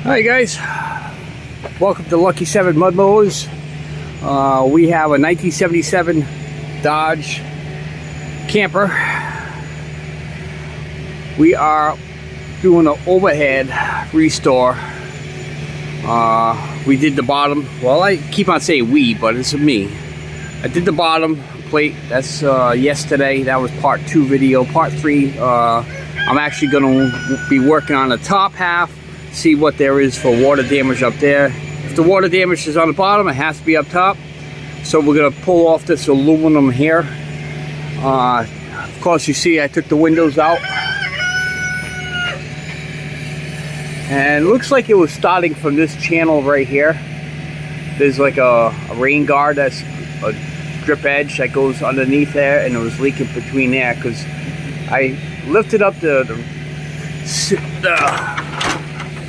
Hi guys, welcome to Lucky 7 MudMowers. We have a 1977 Dodge camper. We are doing an overhead restore. We did the bottom. Well, I keep on saying we, but it's me. I did the bottom plate. That's yesterday. That was part 2 video. Part 3, I'm actually going to be working on the top half. See what there is for water damage up there. If the water damage is on the bottom, it has to be up top. So we're going to pull off this aluminum here. Of course, you see I took the windows out. And it looks like it was starting from this channel right here. There's like a rain guard that's a drip edge that goes underneath there, and it was leaking between there because I lifted up the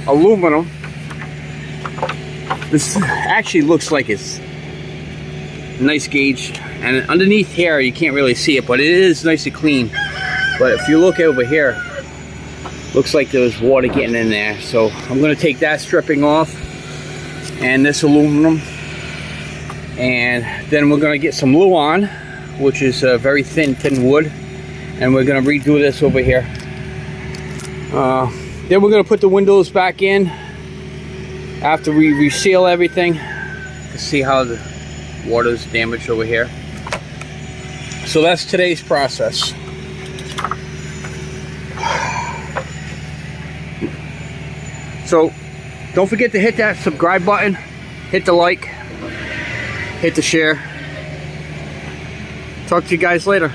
aluminum. This actually looks like it's nice gauge, and underneath here you can't really see it, but it is nice and clean. But if you look over here, looks like there's water getting in there. So I'm going to take that stripping off and this aluminum, and then we're going to get some Luan, which is a very thin wood, and we're going to redo this over here. Then we're going to put the windows back in after we reseal everything. You see how the water's damaged over here. So that's today's process. So don't forget to hit that subscribe button, hit the like, hit the share. Talk to you guys later.